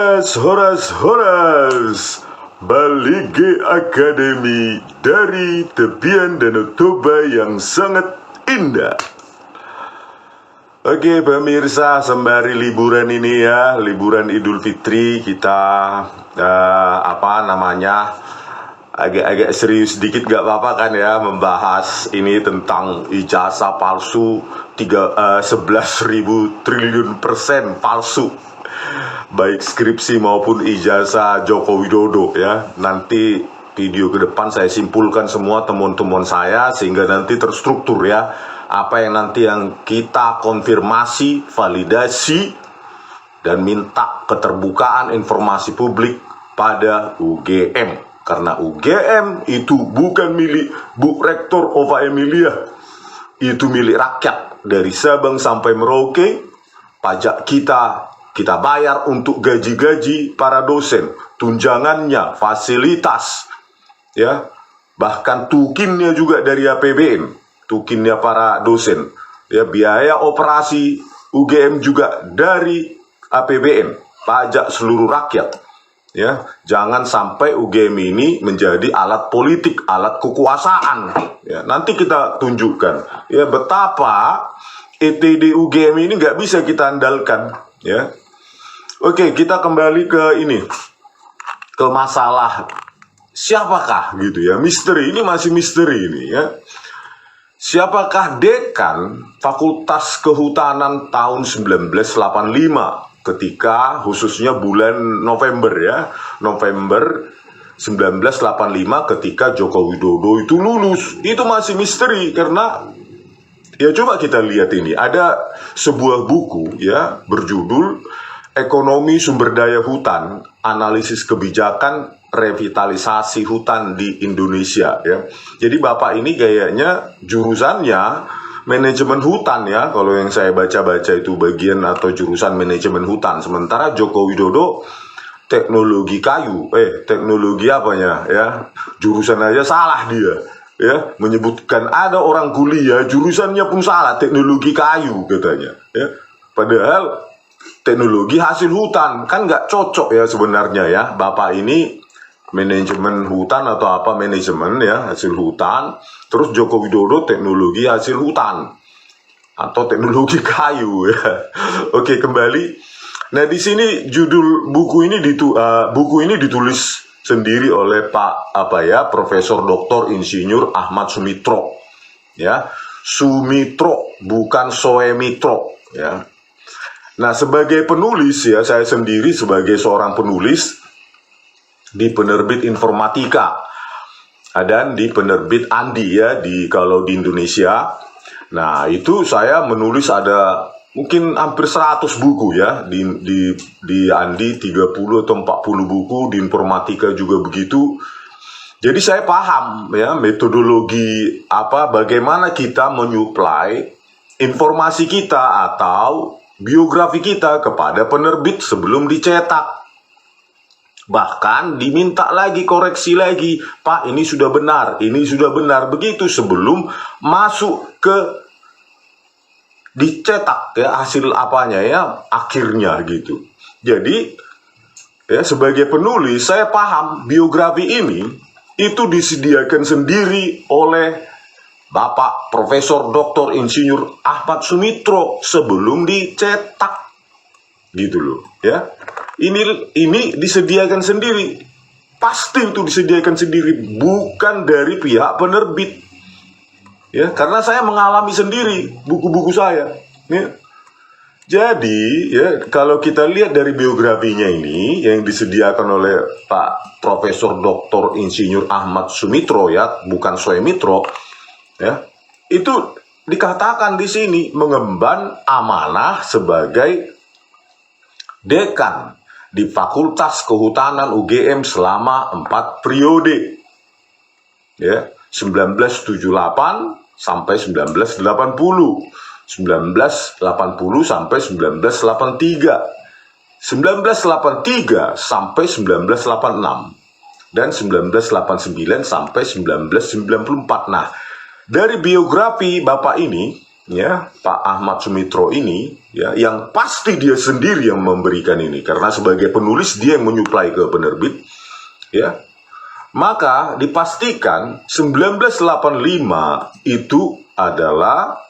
Horas, horas, horas. Balige Akademi dari tepian Danau Toba yang sangat indah. Oke pemirsa, sembari liburan ini ya, liburan Idul Fitri, kita agak serius sedikit gak apa-apa kan ya, membahas ini tentang ijazah palsu 11.000 triliun % palsu, baik skripsi maupun ijazah Joko Widodo ya. Nanti video ke depan saya simpulkan semua temuan-temuan saya sehingga nanti terstruktur ya, apa yang nanti yang kita konfirmasi, validasi, dan minta keterbukaan informasi publik pada UGM. Karena UGM itu bukan milik Bu Rektor Ova Emilia, itu milik rakyat. Dari Sabang sampai Merauke, pajak kita bayar untuk gaji-gaji para dosen, tunjangannya, fasilitas, ya, bahkan tukinnya juga dari APBN, tukinnya para dosen, ya, biaya operasi UGM juga dari APBN, pajak seluruh rakyat, ya. Jangan sampai UGM ini menjadi alat politik, alat kekuasaan, ya. Nanti kita tunjukkan, ya, betapa ETD UGM ini nggak bisa kita andalkan, ya. Oke, kita kembali ke ini, ke masalah siapakah gitu ya, misteri ini masih misteri ini ya. Siapakah dekan Fakultas Kehutanan tahun 1985 ketika khususnya bulan November ya, November 1985 ketika Joko Widodo itu lulus, itu masih misteri karena ya coba kita lihat ini, ada sebuah buku ya berjudul Ekonomi Sumber Daya Hutan, Analisis Kebijakan Revitalisasi Hutan di Indonesia ya. Jadi Bapak ini kayaknya jurusannya manajemen hutan ya, kalau yang saya baca-baca itu bagian atau jurusan manajemen hutan. Sementara Joko Widodo teknologi kayu, teknologi apanya ya, jurusan aja salah dia ya, menyebutkan ada orang kuliah jurusannya pun salah, teknologi kayu katanya ya. Padahal teknologi hasil hutan kan nggak cocok ya sebenarnya ya. Bapak ini manajemen hutan atau apa, manajemen ya hasil hutan, terus Joko Widodo teknologi hasil hutan atau teknologi kayu ya. Oke, kembali. Nah di sini judul buku ini ditulis sendiri oleh Profesor Dr. Insinyur Ahmad Sumitro ya, Sumitro bukan Soemitro ya. Nah sebagai penulis ya, saya sendiri sebagai seorang penulis di penerbit Informatika dan di penerbit Andi ya, kalau di Indonesia. Nah itu saya menulis ada mungkin hampir 100 buku ya, di Andi 30 atau 40 buku, di Informatika juga begitu. Jadi saya paham ya metodologi bagaimana kita menyuplai informasi kita atau biografi kita kepada penerbit sebelum dicetak. Bahkan diminta lagi, koreksi lagi, Pak ini sudah benar, ini sudah benar, begitu sebelum masuk ke dicetak ya, hasil apanya ya, akhirnya gitu. Jadi ya sebagai penulis saya paham biografi ini itu disediakan sendiri oleh Bapak Profesor Dr. Insinyur Ahmad Sumitro sebelum dicetak gitu loh ya. Ini disediakan sendiri, pasti itu disediakan sendiri, bukan dari pihak penerbit ya, karena saya mengalami sendiri buku-buku saya ya. Jadi ya kalau kita lihat dari biografinya ini yang disediakan oleh Pak Profesor Dr. Insinyur Ahmad Sumitro ya, bukan Soemitro ya, itu dikatakan di sini mengemban amanah sebagai dekan di Fakultas Kehutanan UGM selama 4 periode ya, 1978 sampai 1980, 1980 sampai 1983, 1983 sampai 1986, dan 1989 sampai 1994. Nah dari biografi Bapak ini ya Pak Ahmad Sumitro ini, ya, yang pasti dia sendiri yang memberikan ini karena sebagai penulis dia yang menyuplai ke penerbit, ya, maka dipastikan 1985 itu adalah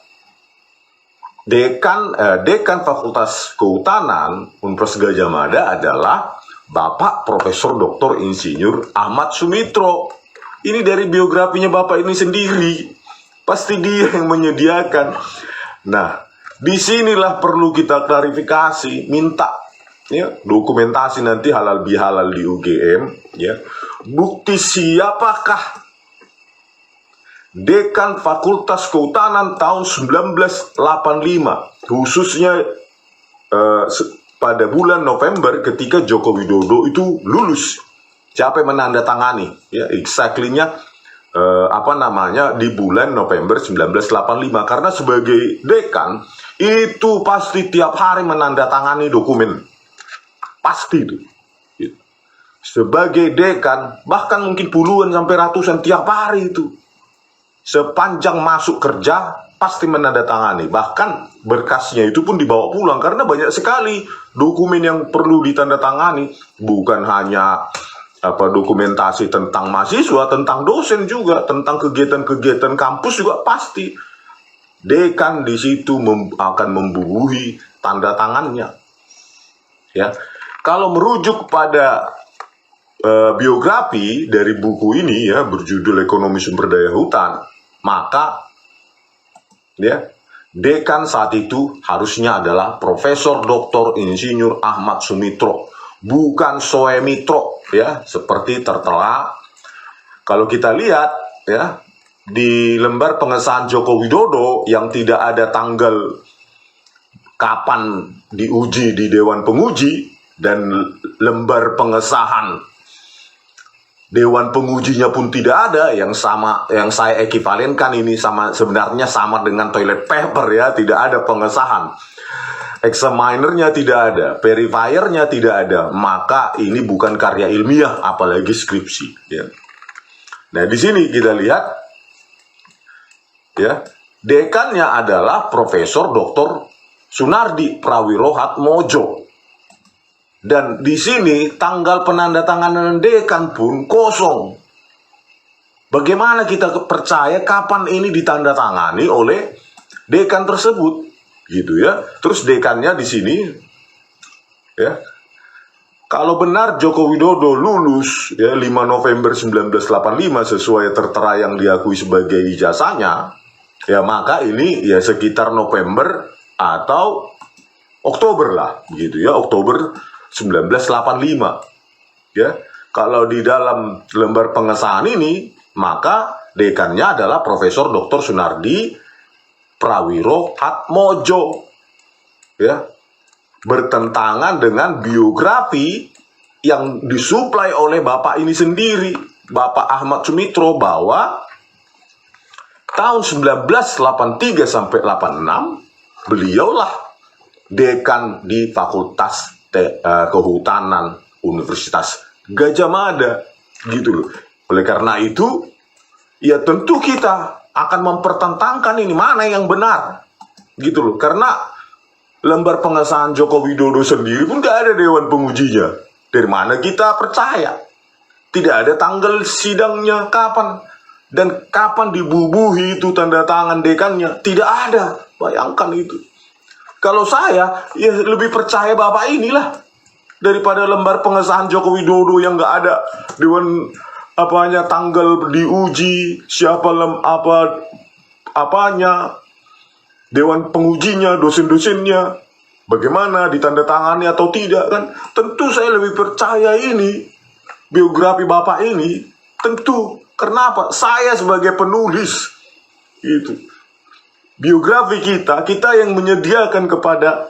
dekan Fakultas Kehutanan Universitas Gadjah Mada adalah Bapak Profesor Dr. Insinyur Ahmad Sumitro. Ini dari biografinya Bapak ini sendiri. Pasti dia yang menyediakan. Nah, disinilah perlu kita klarifikasi, minta, ya, dokumentasi nanti halal bihalal di UGM, ya. Bukti siapakah Dekan Fakultas Kehutanan tahun 1985, khususnya pada bulan November ketika Joko Widodo itu lulus. Siapa yang menandatangani? Ya, exactly-nya di bulan November 1985. Karena sebagai dekan itu pasti tiap hari menandatangani dokumen. Pasti itu. Sebagai dekan bahkan mungkin puluhan sampai ratusan tiap hari itu. Sepanjang masuk kerja pasti menandatangani, bahkan berkasnya itu pun dibawa pulang karena banyak sekali dokumen yang perlu ditandatangani, bukan hanya dokumentasi tentang mahasiswa, tentang dosen juga, tentang kegiatan-kegiatan kampus juga pasti dekan di situ akan membubuhi tanda tangannya. Ya, kalau merujuk pada biografi dari buku ini, ya, berjudul Ekonomi Sumber Daya Hutan, maka, ya, dekan saat itu harusnya adalah Profesor Dr. Insinyur Ahmad Sumitro, bukan Soemitro, ya, seperti tertera. Kalau kita lihat, ya, di lembar pengesahan Joko Widodo yang tidak ada tanggal kapan diuji di Dewan Penguji dan lembar pengesahan Dewan Pengujinya pun tidak ada, yang saya ekivalenkan ini sebenarnya sama dengan toilet paper, ya, tidak ada pengesahan. Examinernya tidak ada, verifiernya tidak ada, maka ini bukan karya ilmiah apalagi skripsi, ya. Nah, di sini kita lihat, ya, dekannya adalah Profesor Dr. Sunardi Prawiro Hatmojo. Dan di sini tanggal penandatanganan dekan pun kosong. Bagaimana kita percaya kapan ini ditandatangani oleh dekan tersebut, gitu, ya? Terus dekannya di sini, ya, kalau benar Joko Widodo lulus, ya, 5 November 1985 sesuai tertera yang diakui sebagai ijazahnya, ya, maka ini ya sekitar November atau Oktober lah, gitu, ya, Oktober 1985, ya. Kalau di dalam lembar pengesahan ini, maka dekannya adalah Profesor Dr. Sunardi Prawiro Hatmojo, ya, bertentangan dengan biografi yang disuplai oleh Bapak ini sendiri, Bapak Ahmad Sumitro, bahwa tahun 1983 sampai 86 beliaulah dekan di Fakultas Kehutanan Universitas Gadjah Mada, gitu loh. Oleh karena itu, ya tentu kita akan mempertentangkan ini mana yang benar, gitu loh. Karena lembar pengesahan Joko Widodo sendiri pun gak ada dewan pengujinya. Dari mana kita percaya? Tidak ada tanggal sidangnya kapan dan kapan dibubuhi itu tanda tangan dekannya, tidak ada. Bayangkan itu. Kalau saya, ya lebih percaya Bapak inilah daripada lembar pengesahan Joko Widodo yang nggak ada dewan tanggal diuji, siapa dewan pengujinya, dosen-dosennya, bagaimana ditandatangani atau tidak, kan? Tentu saya lebih percaya ini biografi Bapak ini, tentu. Kenapa? Saya sebagai penulis itu. Biografi kita yang menyediakan kepada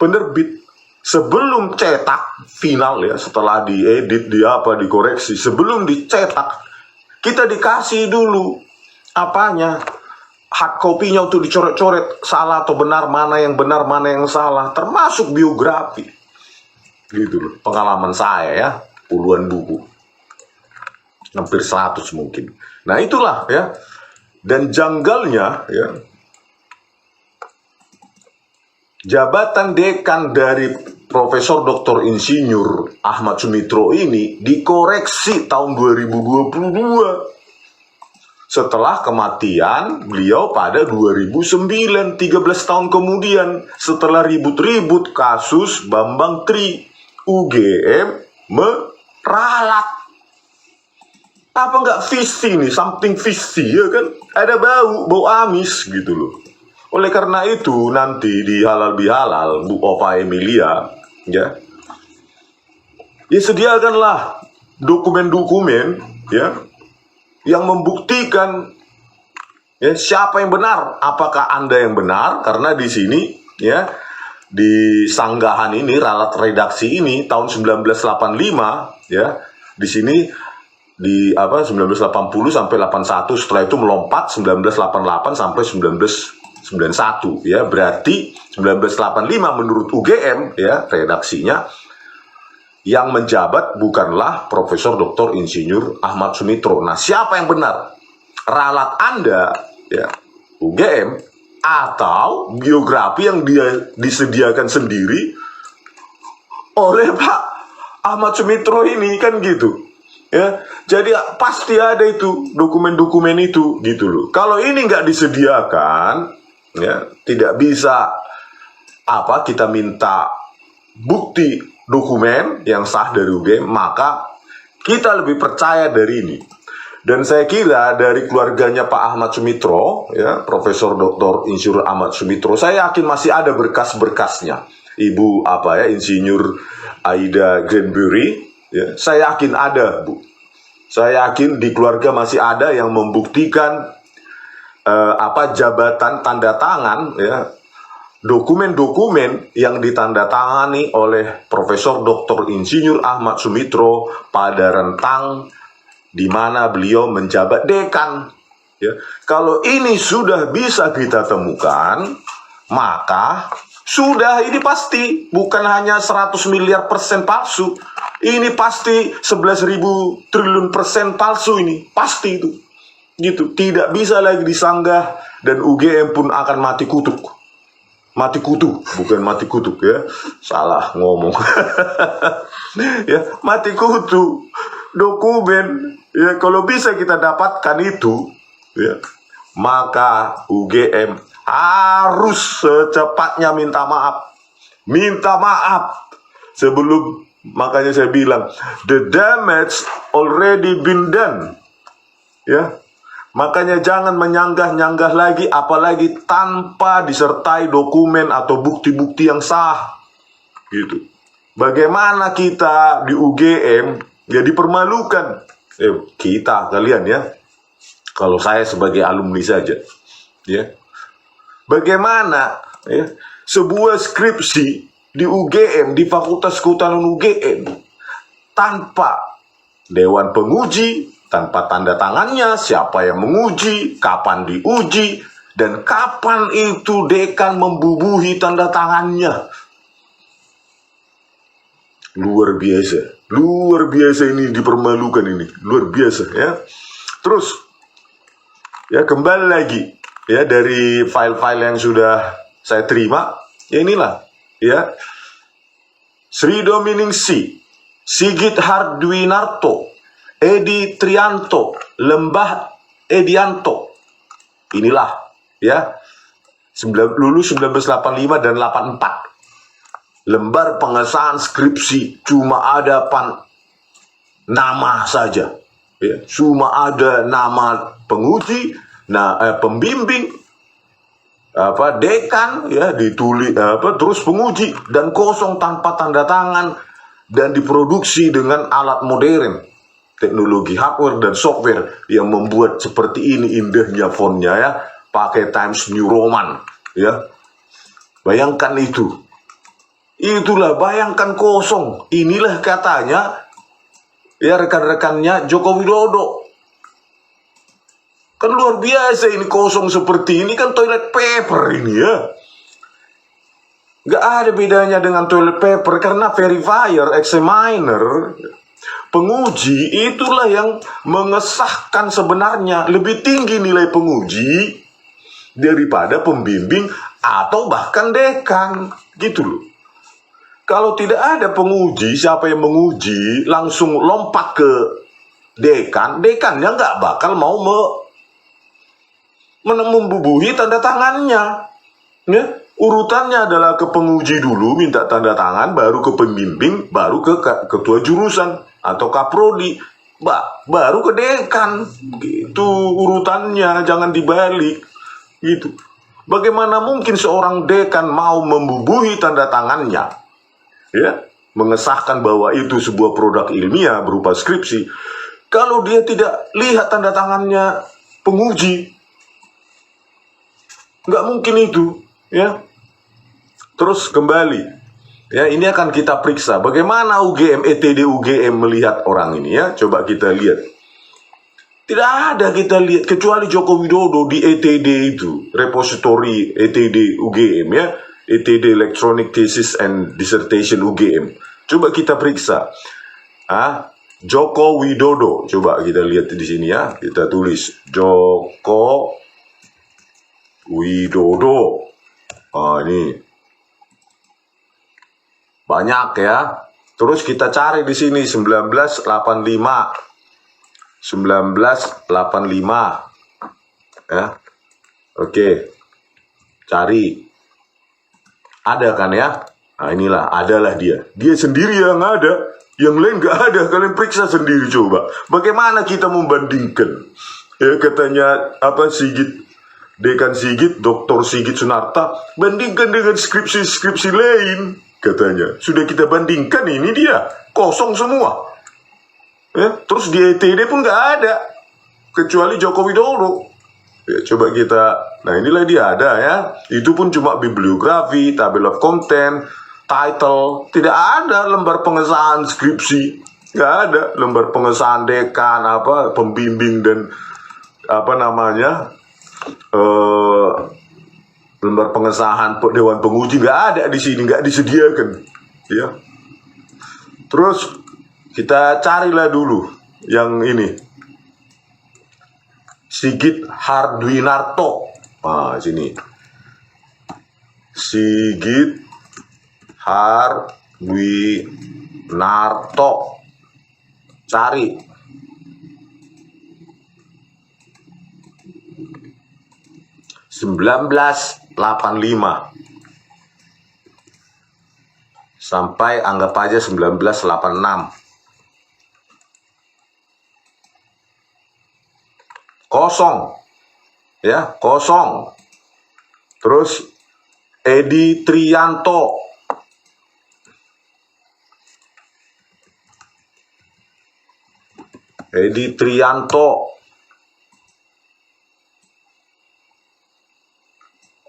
penerbit sebelum cetak final, ya, setelah diedit, dikoreksi, sebelum dicetak kita dikasih dulu hard copy-nya untuk dicoret-coret, salah atau benar, mana yang benar, mana yang salah, termasuk biografi, gitu loh. Pengalaman saya, ya, puluhan buku, hampir 100 mungkin. Nah, itulah, ya, dan janggalnya, ya, jabatan dekan dari Profesor Dr. Insinyur Ahmad Sumitro ini dikoreksi tahun 2022 setelah kematian beliau pada 2009, 13 tahun kemudian, setelah ribut-ribut kasus Bambang Tri, UGM meralat. Apa nggak fishy nih, something fishy ya kan? Ada bau amis gitu loh. Oleh karena itu nanti di halal bihalal Bu Ova Emilia ya sediakanlah dokumen-dokumen ya yang membuktikan ya siapa yang benar, apakah Anda yang benar, karena di sini ya di sanggahan ini, ralat redaksi ini tahun 1985 ya, di sini di 1980 sampai 81, setelah itu melompat 1988 sampai 1991 ya, berarti 1985 menurut UGM ya redaksinya yang menjabat bukanlah Profesor Dr. Insinyur Ahmad Sumitro. Nah, siapa yang benar? Ralat Anda ya UGM atau biografi yang dia disediakan sendiri oleh Pak Ahmad Sumitro ini, kan gitu ya. Jadi pasti ada itu dokumen-dokumen itu gitu loh. Kalau ini nggak disediakan ya, tidak bisa kita minta bukti dokumen yang sah dari UGM, maka kita lebih percaya dari ini. Dan saya kira dari keluarganya Pak Ahmad Sumitro ya, Profesor Dr. Insinyur Ahmad Sumitro, saya yakin masih ada berkas-berkasnya. Ibu Insinyur Aida Granberry ya, saya yakin ada, Bu. Saya yakin di keluarga masih ada yang membuktikan jabatan tanda tangan ya, dokumen-dokumen yang ditandatangani oleh Profesor Dr. Insinyur Ahmad Sumitro pada rentang di mana beliau menjabat dekan ya. Kalau ini sudah bisa kita temukan, maka sudah, ini pasti bukan hanya 100 miliar persen palsu, ini pasti 11.000 triliun persen palsu, ini pasti itu gitu, tidak bisa lagi disanggah, dan UGM pun akan mati kutuk. Mati kutu, bukan mati kutuk ya, salah ngomong. Ya, mati kutu dokumen ya, kalau bisa kita dapatkan itu ya, maka UGM harus secepatnya minta maaf sebelum, makanya saya bilang the damage already been done ya. Makanya jangan menyanggah-nyanggah lagi, apalagi tanpa disertai dokumen atau bukti-bukti yang sah. Gitu. Bagaimana kita di UGM ya dipermalukan? Kalian ya. Kalau saya sebagai alumni saja, ya. Bagaimana ya sebuah skripsi di UGM, di Fakultas Kehutanan UGM, tanpa dewan penguji, tanpa tanda tangannya, siapa yang menguji, kapan diuji, dan kapan itu dekan membubuhi tanda tangannya. Luar biasa ini, dipermalukan ini, luar biasa ya. Terus ya kembali lagi ya dari file-file yang sudah saya terima, ya inilah ya, Sri Dominingsi, Sigit Hardwinarto, Edi Trianto, Lembah Edianto. Inilah ya, lulus 1985 dan 84. Lembar pengesahan skripsi cuma ada nama saja. Ya, cuma ada nama penguji, pembimbing, dekan ya, ditulis terus penguji, dan kosong tanpa tanda tangan, dan diproduksi dengan alat modern, teknologi hardware dan software yang membuat seperti ini indahnya fontnya ya, pakai Times New Roman ya. Bayangkan itu. Itulah, bayangkan kosong. Inilah katanya ya rekan-rekannya Joko Widodo. Kan luar biasa ini, kosong seperti ini kan toilet paper ini ya. Gak ada bedanya dengan toilet paper, karena verifier, examiner, penguji itulah yang mengesahkan sebenarnya. Lebih tinggi nilai penguji daripada pembimbing atau bahkan dekan, gitu loh. Kalau tidak ada penguji, siapa yang menguji langsung lompat ke dekan, dekannya nggak bakal mau membubuhi tanda tangannya. Ya, urutannya adalah ke penguji dulu minta tanda tangan, baru ke pembimbing, baru ke ketua jurusan atau kaprodi, baru ke dekan. Gitu urutannya, jangan dibalik. Gitu. Bagaimana mungkin seorang dekan mau membubuhi tanda tangannya, ya, mengesahkan bahwa itu sebuah produk ilmiah berupa skripsi, kalau dia tidak lihat tanda tangannya penguji? Nggak mungkin itu, ya. Terus kembali, ya, ini akan kita periksa bagaimana UGM, ETD UGM melihat orang ini, ya. Coba kita lihat. Tidak ada kita lihat kecuali Joko Widodo di ETD itu, repository ETD UGM, ya, ETD Electronic Thesis and Dissertation UGM. Coba kita periksa. Joko Widodo, coba kita lihat di sini, ya. Kita tulis Joko Widodo. Ini banyak, ya. Terus kita cari di sini 1985. 1985, ya. Oke, cari, ada kan, ya. Nah, inilah, adalah dia sendiri yang ada, yang lain nggak ada. Kalian periksa sendiri coba, bagaimana kita membandingkan, ya. Katanya apa, Dekan Sigit, Dr. Sigit Sunarta, bandingkan dengan skripsi-skripsi lain, katanya. Sudah kita bandingkan, ini dia kosong semua. Ya, terus di ETD pun nggak ada, kecuali Joko Widodo. Ya, coba kita, nah inilah dia ada, ya. Itu pun cuma bibliografi, table of content, title, tidak ada lembar pengesahan skripsi, nggak ada lembar pengesahan dekan, apa, pembimbing dan apa namanya, lembar pengesahan dewan penguji, nggak ada di sini, nggak disediakan, ya. Terus kita carilah dulu yang ini, Sigit Hardwinarto. Nah, sini. Sigit Hardwinarto. Cari. (1985) sampai anggap aja 1986. Kosong, ya, kosong. Terus Edi Trianto,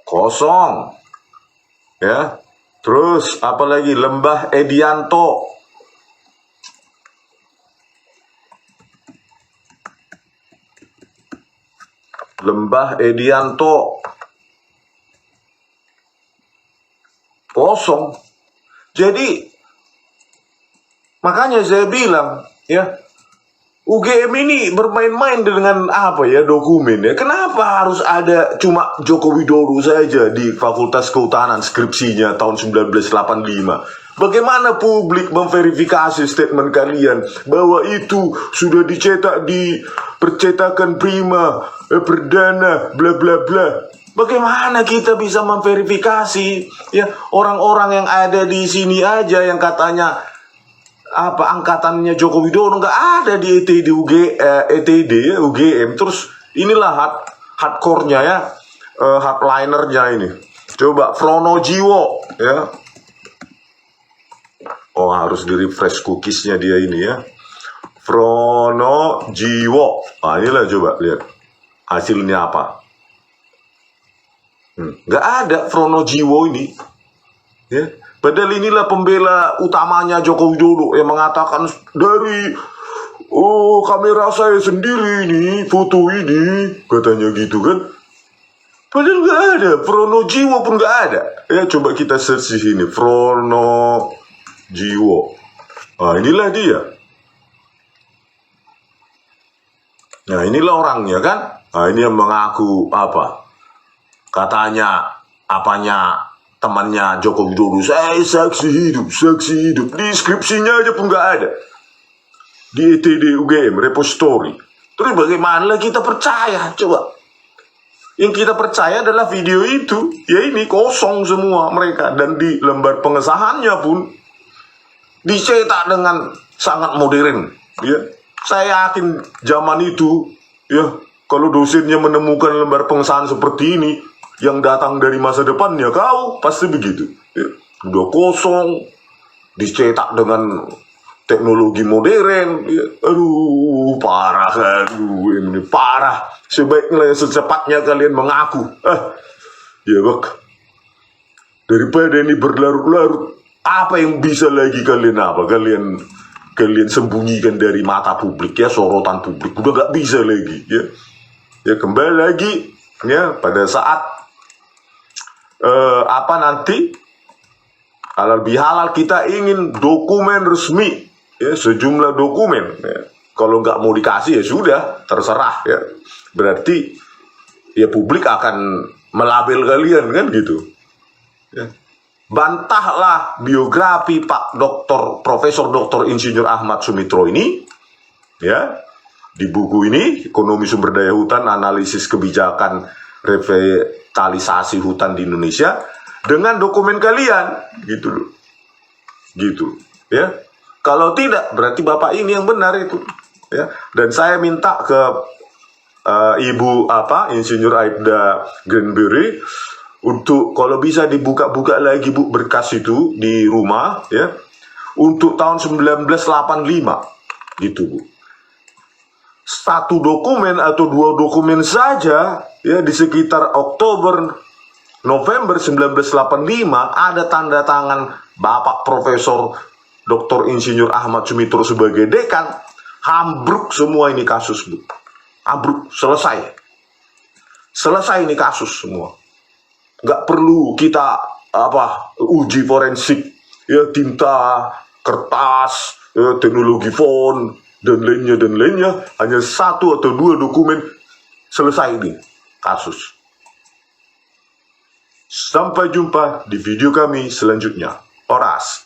kosong, ya. Terus apalagi, Lembah Edianto, kosong. Jadi makanya saya bilang, ya, UGM ini bermain-main dengan apa, ya, dokumen, ya. Kenapa harus ada cuma Joko Widodo saja di Fakultas Kehutanan skripsinya tahun 1985? Bagaimana publik memverifikasi statement kalian bahwa itu sudah dicetak di percetakan prima, perdana, bla bla bla? Bagaimana kita bisa memverifikasi, ya, orang-orang yang ada di sini aja yang katanya apa angkatannya Joko Widodo nggak ada di ETD ya, UGM. Terus inilah hardcore-nya, ya, hardliner-nya ini. Coba Frono Jiwo, ya. Oh, harus di refresh cookies-nya dia ini, ya. Frono Jiwo. Nah, inilah, coba lihat hasilnya apa. Nggak ada Frono Jiwo ini, ya. Padahal inilah pembela utamanya Joko Widodo yang mengatakan dari kamera saya sendiri ini, foto ini, katanya gitu kan. Padahal nggak ada, Frono Jiwo pun nggak ada. Ya, coba kita search di sini, Frono Jiwo. Nah, inilah dia. Nah, inilah orangnya kan. Nah, ini yang mengaku apa? Katanya apanya temannya Joko Widodo, saya saksi hidup, di skripsinya aja pun nggak ada, di ETD UGM repository. Terus bagaimana kita percaya? Coba, yang kita percaya adalah video itu, ya ini kosong semua mereka, dan di lembar pengesahannya pun dicetak dengan sangat modern. Ya, saya yakin zaman itu, ya, kalau dosennya menemukan lembar pengesahan seperti ini yang datang dari masa depannya, kau pasti begitu. Ya, udah kosong, dicetak dengan teknologi modern. Ya, aduh, parah, ini parah. Sebaiknya secepatnya kalian mengaku. Ya bak, daripada ini berlarut-larut, apa yang bisa lagi kalian sembunyikan dari mata publik, ya, sorotan publik udah gak bisa lagi, ya kembali lagi, ya, pada saat nanti halal bihalal kita ingin dokumen resmi, ya, sejumlah dokumen, ya. Kalau nggak mau dikasih ya sudah, terserah, ya, berarti ya publik akan melabel kalian kan gitu, ya. Bantahlah biografi Pak Doktor Profesor Doktor Insinyur Ahmad Sumitro ini, ya, di buku ini, Ekonomi Sumber Daya Hutan, Analisis Kebijakan Revitalisasi Hutan di Indonesia, dengan dokumen kalian, gitu loh, gitu, ya. Kalau tidak, berarti Bapak ini yang benar itu, ya. Dan saya minta ke Ibu Insinyur Aibda Granberry untuk kalau bisa dibuka-buka lagi, Bu, berkas itu di rumah, ya, untuk tahun 1985, gitu, Bu. Satu dokumen atau dua dokumen saja, ya, di sekitar Oktober November 1985 ada tanda tangan Bapak Profesor Dr. Insinyur Ahmad Sumitro sebagai dekan. Ambruk semua ini kasus, Bu. Ambruk, selesai ini kasus semua. Nggak perlu kita uji forensik, ya, tinta, kertas, ya, teknologi font dan lainnya, hanya satu atau dua dokumen, selesai ini kasus. Sampai jumpa di video kami selanjutnya. Oras.